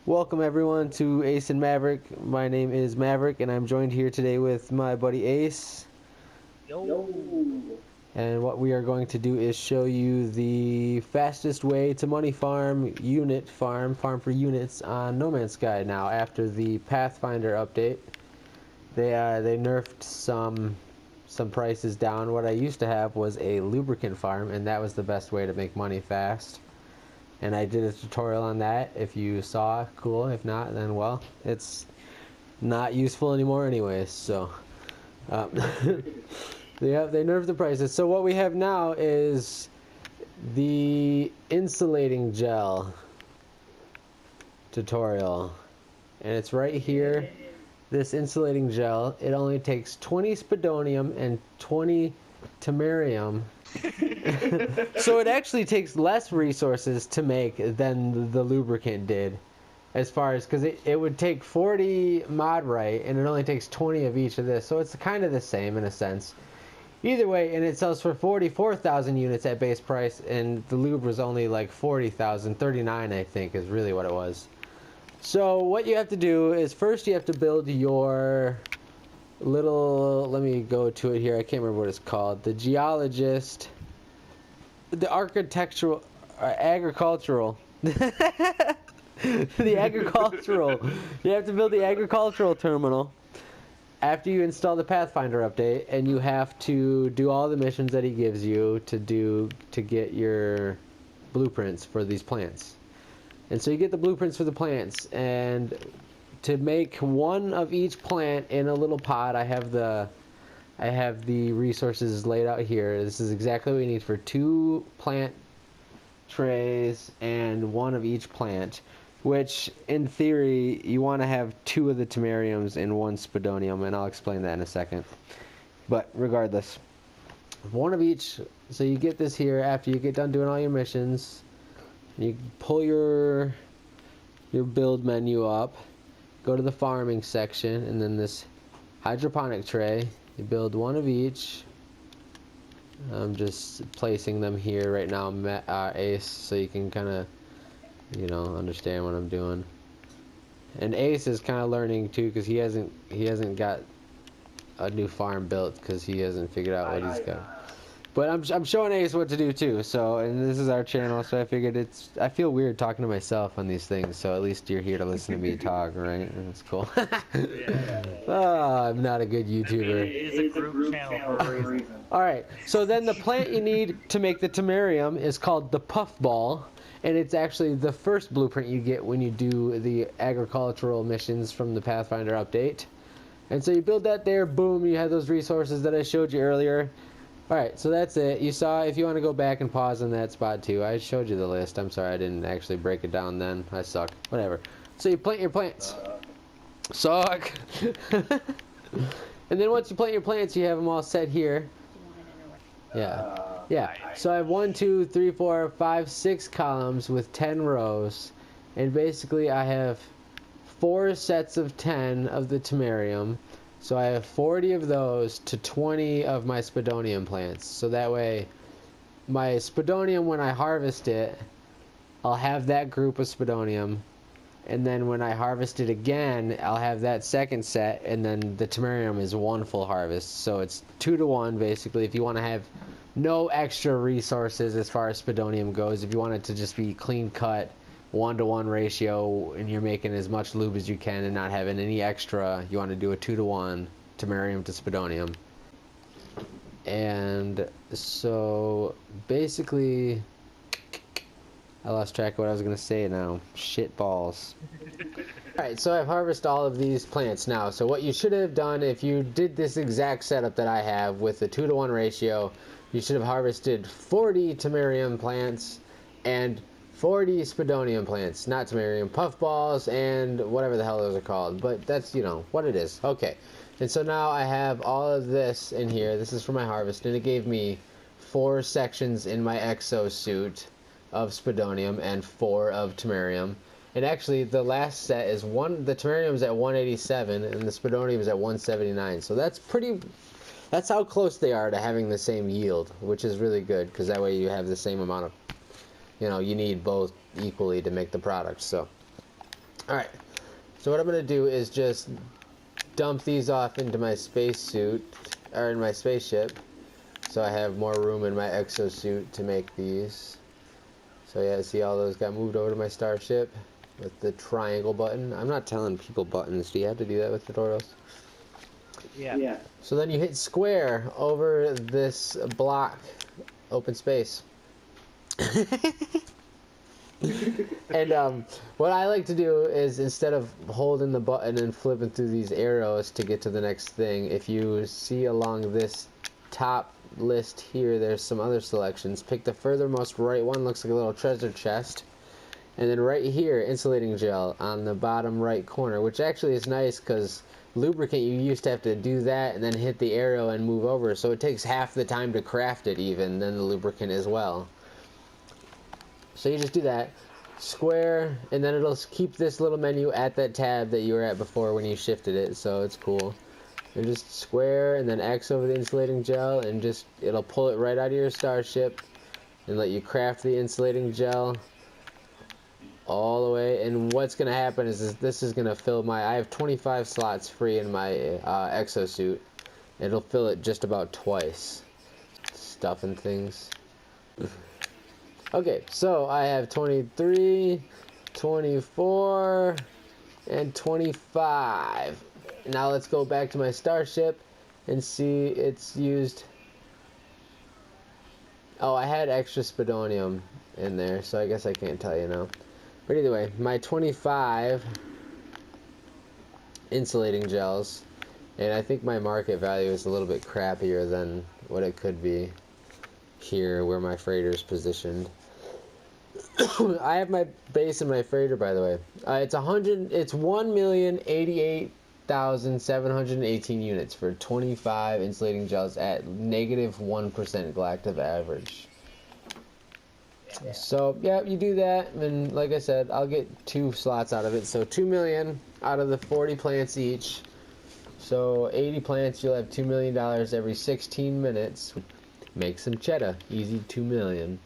Welcome everyone to Ace and Maverick. My name is Maverick and I'm joined here today with my buddy Ace. Yo. And what we are going to do is show you the fastest way to money farm, farm for units on No Man's Sky now after the Pathfinder update. They nerfed some prices down. What I used to have was a lubricant farm, and that was the best way to make money fast. And I did a tutorial on that. If you saw, cool. If not, then well, it's not useful anymore anyways. So they nerfed the prices. So what we have now is the Insulating Gel tutorial, and it's right here. This Insulating Gel, it only takes 20 spodonium and 20 tamarium. So it actually takes less resources to make than the lubricant did, as far as, because it would take 40 modrite and it only takes 20 of each of this, so it's kind of the same in a sense. Either way, and it sells for 44,000 units at base price, and the lube was only like 40,000, 39 I think is really what it was. So what you have to do is first you have to build your little, let me go to it here, I can't remember what it's called, the geologist, the architectural, agricultural, the agricultural, you have to build the agricultural terminal after you install the Pathfinder update, and you have to do all the missions that he gives you to get your blueprints for these plants. And so you get the blueprints for the plants, and to make one of each plant in a little pot, I have the resources laid out here. This is exactly what we need for 2 plant trays and 1 of each plant, which in theory you want to have 2 of the tamariums and 1 spodonium, and I'll explain that in a second. But regardless, 1 of each. So you get this here after you get done doing all your missions. You pull your build menu up, go to the farming section, and then this hydroponic tray, you build 1 of each. I'm just placing them here right now, Ace, so you can kind of, understand what I'm doing. And Ace is kind of learning too, because he hasn't got a new farm built, because he hasn't figured out what he's got. But I'm showing Ace what to do too, so, and this is our channel, so I figured I feel weird talking to myself on these things, so at least you're here to listen to me talk, right? That's cool. Oh, I'm not a good YouTuber. It is a group channel for a reason. Alright, so then the plant you need to make the tamarium is called the puffball, and it's actually the first blueprint you get when you do the agricultural missions from the Pathfinder update. And so you build that there, boom, you have those resources that I showed you earlier. Alright, so that's it. You saw, if you want to go back and pause on that spot too, I showed you the list. I'm sorry I didn't actually break it down then. I suck. Whatever. So you plant your plants. Suck! And then once you plant your plants, you have them all set here. Yeah. So I have 1, 2, 3, 4, 5, 6 columns with 10 rows. And basically I have 4 sets of 10 of the tamarium. So I have 40 of those to 20 of my spodonium plants. So that way, my spodonium, when I harvest it, I'll have that group of spodonium. And then when I harvest it again, I'll have that second set. And then the tamarium is 1 full harvest. So it's 2 to 1, basically, if you want to have no extra resources as far as spodonium goes. If you want it to just be clean cut, 1-to-1 ratio, and you're making as much lube as you can and not having any extra, you want to do a 2-to-1 tamarium to spodonium. And so basically, I lost track of what I was going to say now. Shit balls. Alright, so I've harvested all of these plants now. So what you should have done, if you did this exact setup that I have with the 2-to-1 ratio, you should have harvested 40 tamarium plants and 40 spodonium plants, not tamarium, puffballs, and whatever the hell those are called. But that's, what it is. Okay. And so now I have all of this in here. This is for my harvest, and it gave me 4 sections in my exosuit of spodonium and 4 of tamarium. And actually, the last set is the tamarium is at 187, and the spodonium is at 179. So that's how close they are to having the same yield, which is really good, because that way you have the same amount of, you need both equally to make the product. So Alright, so what I'm going to do is just dump these off into my spacesuit, or in my spaceship, so I have more room in my exosuit to make these. So yeah, see all those got moved over to my starship with the triangle button. I'm not telling people buttons. Do you have to do that with tutorials? Yeah. So then you hit square over this block, open space. And what I like to do is, instead of holding the button and flipping through these arrows to get to the next thing, if you see along this top list here, there's some other selections. Pick the furthermost right one, looks like a little treasure chest. And then right here, insulating gel on the bottom right corner, which actually is nice because lubricant, you used to have to do that and then hit the arrow and move over. So it takes half the time to craft it even than the lubricant as well. So you just do that, square, and then it'll keep this little menu at that tab that you were at before when you shifted it, so it's cool. And just square and then X over the insulating gel, and just it'll pull it right out of your starship and let you craft the insulating gel all the way. And what's gonna happen is this is gonna fill my, I have 25 slots free in my exosuit. It'll fill it just about twice. Stuff and things. Okay, so I have 23, 24, and 25. Now let's go back to my starship and see it's used. Oh, I had extra spodonium in there, so I guess I can't tell you now. But either way, my 25 insulating gels, and I think my market value is a little bit crappier than what it could be here where my freighter is positioned. I have my base in my freighter, by the way. It's 1,088,718 units for 25 insulating gels at -1% galactic average. Yeah. So yeah, you do that, and like I said, I'll get 2 slots out of it. So 2 million out of the 40 plants each. So 80 plants, you'll have $2 million every 16 minutes. Make some cheddar. Easy 2 million.